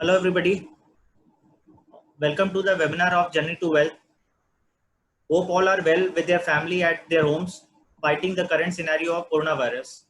Hello everybody, welcome to the webinar of Journey to Wealth. Hope all are well with their family at their homes, fighting the current scenario of coronavirus.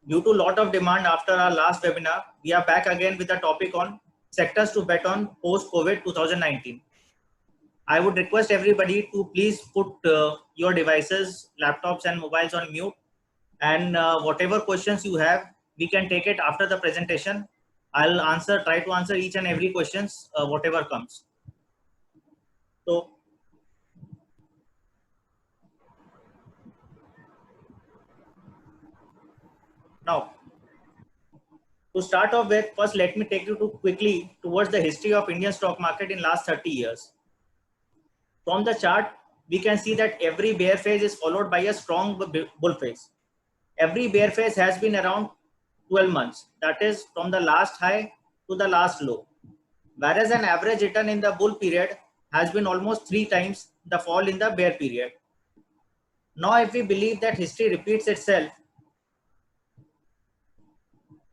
Due to lot of demand after our last webinar, we are back again with a topic on sectors to bet on post-COVID 2019. I would request everybody to please put your devices, laptops and mobiles on mute, and whatever questions you have, we can take it after the presentation. I'll try to answer each and every questions, whatever comes. So, now, to start off with, first let me take you quickly towards the history of Indian stock market in last 30 years. From the chart, we can see that every bear phase is followed by a strong bull phase. Every bear phase has been around 12 months. That is from the last high to the last low. Whereas an average return in the bull period has been almost 3 times the fall in the bear period. Now, if we believe that history repeats itself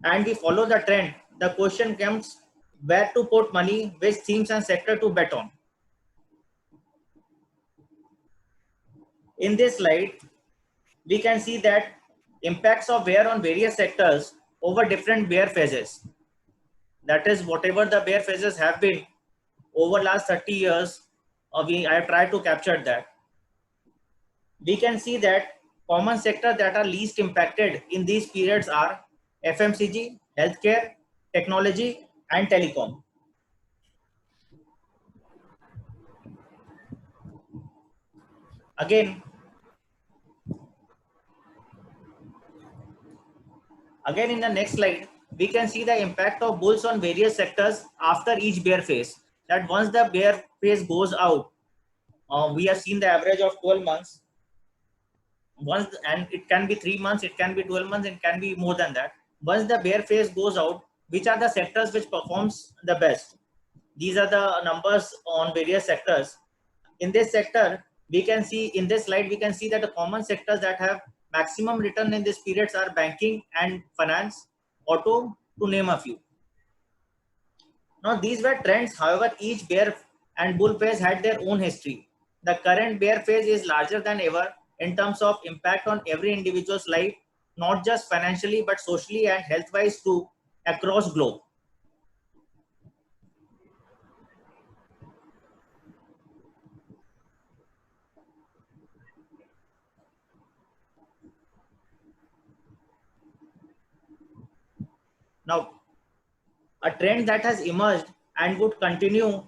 and we follow the trend, the question comes where to put money, which themes and sector to bet on. In this slide, we can see that impacts of bear on various sectors over different bear phases. That is, whatever the bear phases have been over last 30 years, I have tried to capture that. We can see that common sectors that are least impacted in these periods are FMCG, healthcare, technology, and telecom. Again, in the next slide, we can see the impact of bulls on various sectors after each bear phase. That once the bear phase goes out, we have seen the average of 12 months. And it can be 3 months, it can be 12 months, it can be more than that. Once the bear phase goes out, which are the sectors which performs the best? These are the numbers on various sectors. In this sector, we can see in this slide, we can see that the common sectors that have maximum return in these periods are banking and finance, auto, to name a few. Now, these were trends. However, each bear and bull phase had their own history. The current bear phase is larger than ever in terms of impact on every individual's life, not just financially, but socially and health-wise too, across globe. Now, a trend that has emerged and would continue.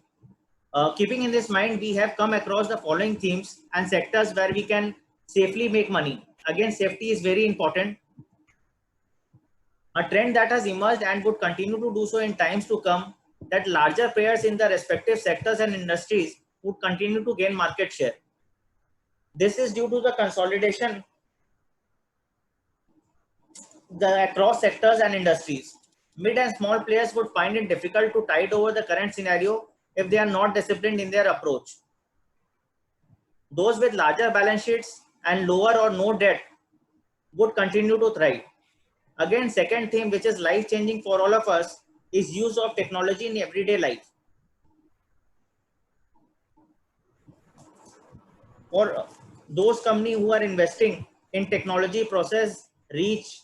Keeping in this mind, we have come across the following themes and sectors where we can safely make money. Again, safety is very important. A trend that has emerged and would continue to do so in times to come, that larger players in the respective sectors and industries would continue to gain market share. This is due to the consolidation across sectors and industries. Mid and small players would find it difficult to tide over the current scenario if they are not disciplined in their approach. Those with larger balance sheets and lower or no debt would continue to thrive. Again, second theme, which is life-changing for all of us, is use of technology in everyday life. For those companies who are investing in technology, process, reach,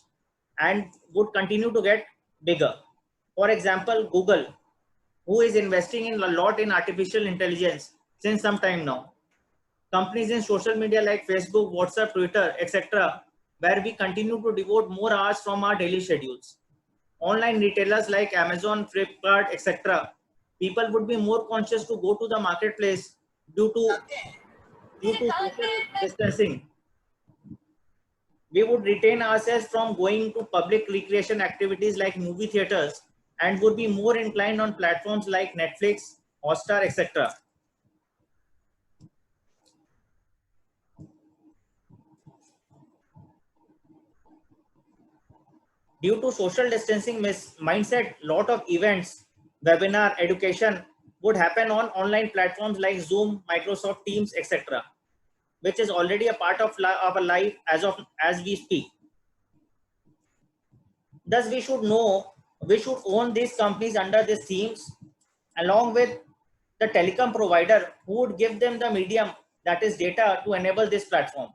and would continue to get bigger. For example, Google, who is investing in a lot in artificial intelligence since some time now. Companies in social media like Facebook, WhatsApp, Twitter, etc., where we continue to devote more hours from our daily schedules. Online retailers like Amazon, Flipkart, etc., people would be more conscious to go to the marketplace due to social distancing. We would retain ourselves from going to public recreation activities like movie theaters and would be more inclined on platforms like Netflix, Hotstar, etc. Due to social distancing mindset, lot of events, webinar, education would happen on online platforms like Zoom, Microsoft Teams, etc., which is already a part of our life as we speak. Thus, we should know we should own these companies under these themes, along with the telecom provider who would give them the medium, that is data, to enable this platform.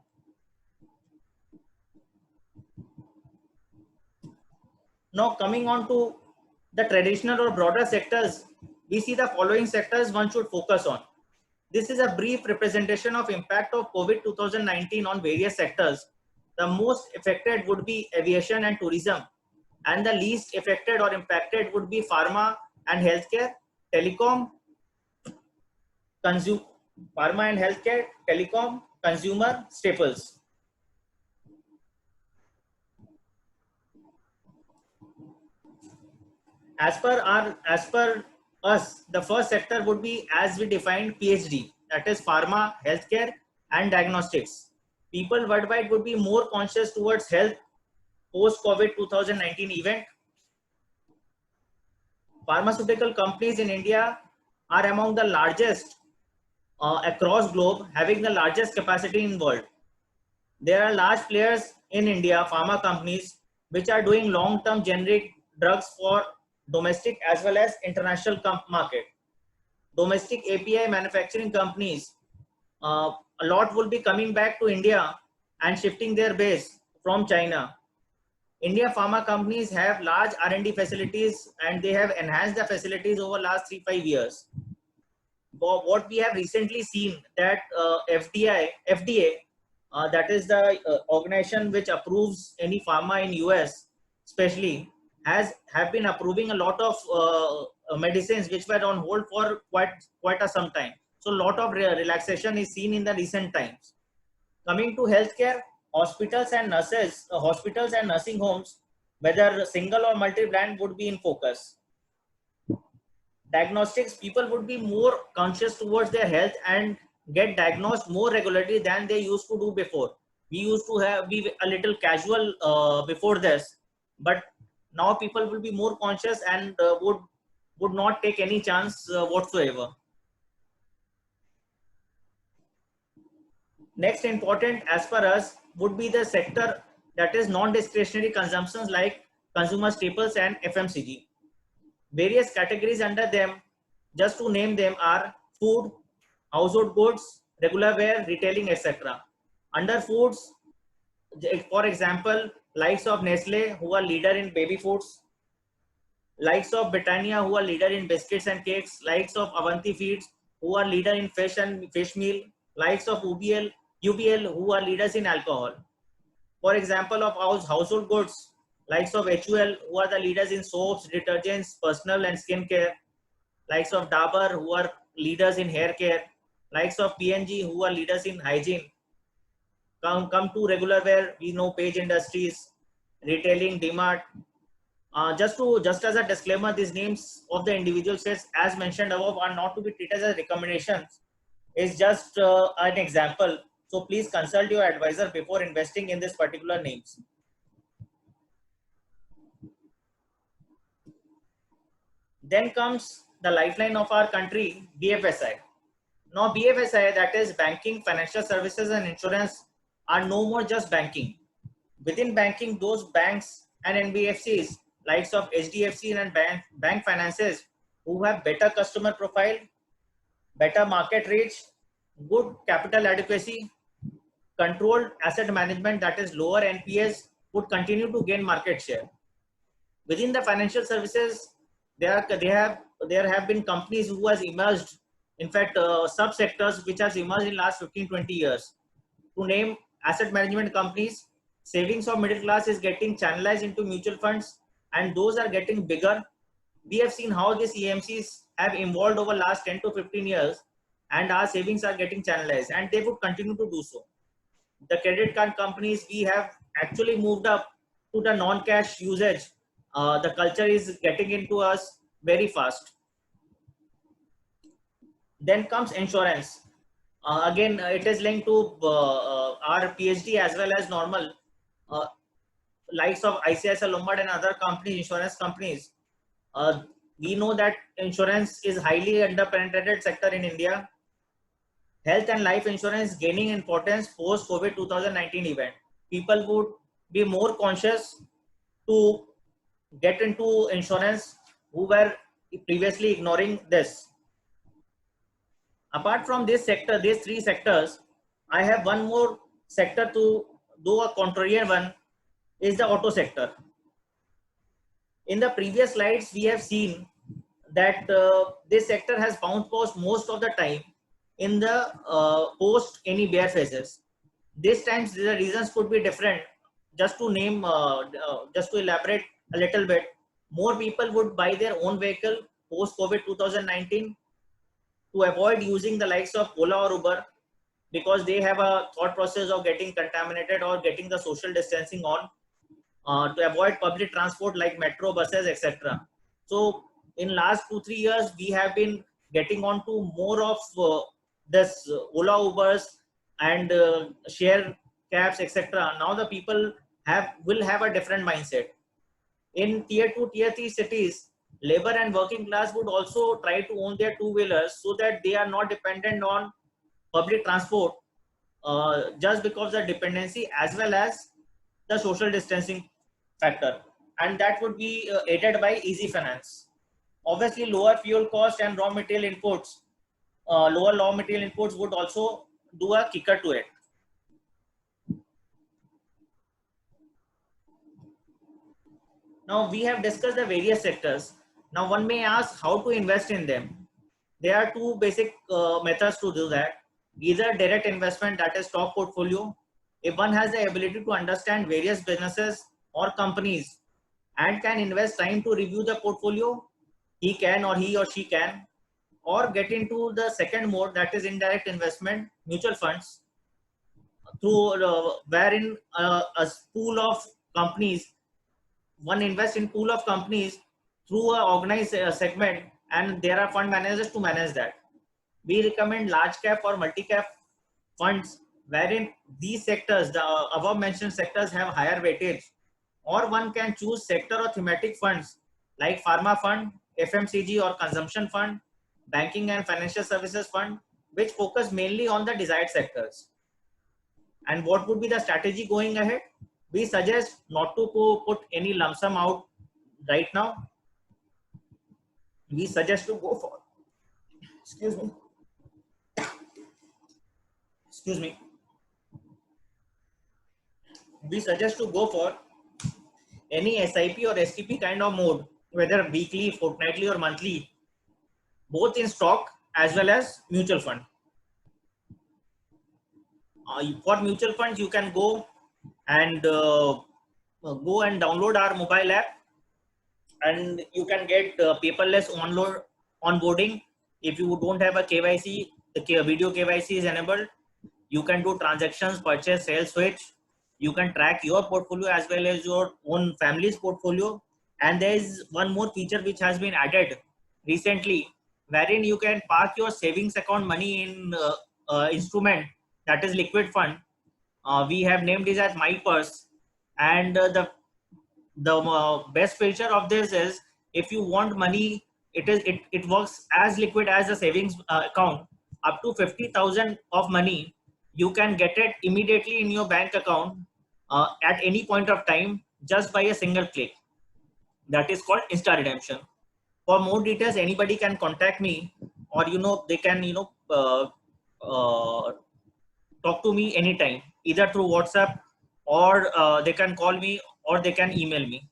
Now coming on to the traditional or broader sectors, we see the following sectors one should focus on. This is a brief representation of impact of COVID 2019 on various sectors. The most affected would be aviation and tourism, and the least affected or impacted would be pharma and healthcare, telecom, pharma and healthcare, telecom, consumer staples. As per us, the first sector would be, as we defined, PhD, that is pharma, healthcare, and diagnostics. People worldwide would be more conscious towards health post COVID 2019 event. Pharmaceutical companies in India are among the largest across globe, having the largest capacity in world. There are large players in India, pharma companies, which are doing long-term generic drugs for domestic as well as international market. Domestic API manufacturing companies, a lot will be coming back to India and shifting their base from China. India pharma companies have large R&D facilities, and they have enhanced the facilities over last 3-5 years. What we have recently seen that FDA, that is the organization which approves any pharma in US, especially, have been approving a lot of medicines which were on hold for quite some time. So a lot of relaxation is seen in the recent times. Coming to healthcare, hospitals and nursing homes, whether single or multi-brand, would be in focus. Diagnostics, people would be more conscious towards their health and get diagnosed more regularly than they used to do before. We used to be a little casual before this, but now people will be more conscious and would not take any chance whatsoever. Next important as per us would be the sector that is non-discretionary consumptions like consumer staples and FMCG. Various categories under them, just to name them, are food, household goods, regular wear, retailing, etc. Under foods, for example, likes of Nestle, who are leader in baby foods, likes of Britannia, who are leader in biscuits and cakes, likes of Avanti Feeds, who are leader in fish and fish meal, likes of UBL, who are leaders in alcohol. For example, of household goods, likes of HUL, who are the leaders in soaps, detergents, personal and skin care, likes of Dabur, who are leaders in hair care, likes of P&G, who are leaders in hygiene. Come to regular wear, we know Page Industries, retailing, DMart. Just as a disclaimer, these names of the individual sets as mentioned above are not to be treated as recommendations. It's just an example. So please consult your advisor before investing in this particular names. Then comes the lifeline of our country, BFSI. Now BFSI, that is banking, financial services and insurance, are no more just banking. Within banking, those banks and NBFCs, likes of HDFC and bank finances, who have better customer profile, better market reach, good capital adequacy, controlled asset management, that is lower NPS, would continue to gain market share. Within the financial services, there have been companies who has emerged, in fact subsectors which has emerged in last 15-20 years. To name asset management companies, savings of middle class is getting channelized into mutual funds, and those are getting bigger. We have seen how these EMCs have evolved over last 10 to 15 years, and our savings are getting channelized, and they would continue to do so. The credit card companies, we have actually moved up to the non-cash usage. The culture is getting into us very fast. Then comes insurance. Again, it is linked to our PhD as well as normal. Likes of ICICI Lombard and other companies, insurance companies. We know that insurance is highly underpenetrated sector in India. Health and life insurance gaining importance post COVID 2019 event. People would be more conscious to get into insurance who were previously ignoring this. Apart from this sector, these three sectors, I have one more sector to do a contrarian one, is the auto sector. In the previous slides, we have seen that this sector has bounced most of the time in the post any bear phases. This times the reasons could be different. Just to name, just to elaborate a little bit, more people would buy their own vehicle post COVID 2019 to avoid using the likes of Ola or Uber, because they have a thought process of getting contaminated or getting the social distancing on, to avoid public transport like metro, buses, etc. So in last 2-3 years, we have been getting on to more of this Ola Ubers and share cabs, etc. Now the people will have a different mindset. In tier 2, tier 3 cities, labor and working class would also try to own their two-wheelers so that they are not dependent on public transport, just because of the dependency as well as the social distancing factor, and that would be aided by easy finance. Obviously, lower fuel cost and lower raw material inputs would also do a kicker to it. Now we have discussed the various sectors. Now one may ask how to invest in them. There are two basic methods to do that. Either direct investment, that is stock portfolio. If one has the ability to understand various businesses or companies and can invest time to review the portfolio, he or she can. Or get into the second mode, that is indirect investment, mutual funds, through wherein a pool of companies, one invests in pool of companies through a organized segment, and there are fund managers to manage that. We recommend large cap or multi cap funds wherein these sectors, the above mentioned sectors, have higher weightage. Or one can choose sector or thematic funds like pharma fund, FMCG or consumption fund, banking and financial services fund, which focus mainly on the desired sectors. And what would be the strategy going ahead? We suggest not to put any lump sum out right now. We suggest to go for, excuse me, we suggest to go for any SIP or STP kind of mode, whether weekly, fortnightly or monthly, both in stock as well as mutual fund. For mutual funds, you can go and download our mobile app, and you can get paperless onboarding. If you don't have a KYC, the video KYC is enabled. You can do transactions, purchase, sale, switch. You can track your portfolio as well as your own family's portfolio. And there is one more feature which has been added recently, wherein you can park your savings account money in instrument, that is liquid fund. We have named this as My Purse. And the best feature of this is, if you want money, it works as liquid as a savings account. Up to 50,000 of money, you can get it immediately in your bank account at any point of time, just by a single click. That is called Insta Redemption. For more details, anybody can contact me, or they can talk to me anytime, either through WhatsApp, or they can call me, or they can email me.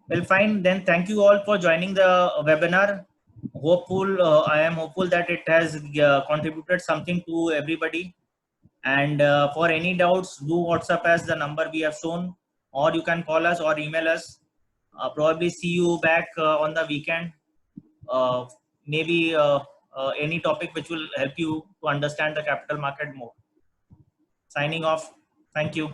Well, fine. Then thank you all for joining the webinar. I am hopeful that it has contributed something to everybody. And for any doubts, do WhatsApp as the number we have shown, or you can call us or email us. Probably see you back on the weekend. Maybe any topic which will help you to understand the capital market more. Signing off. Thank you.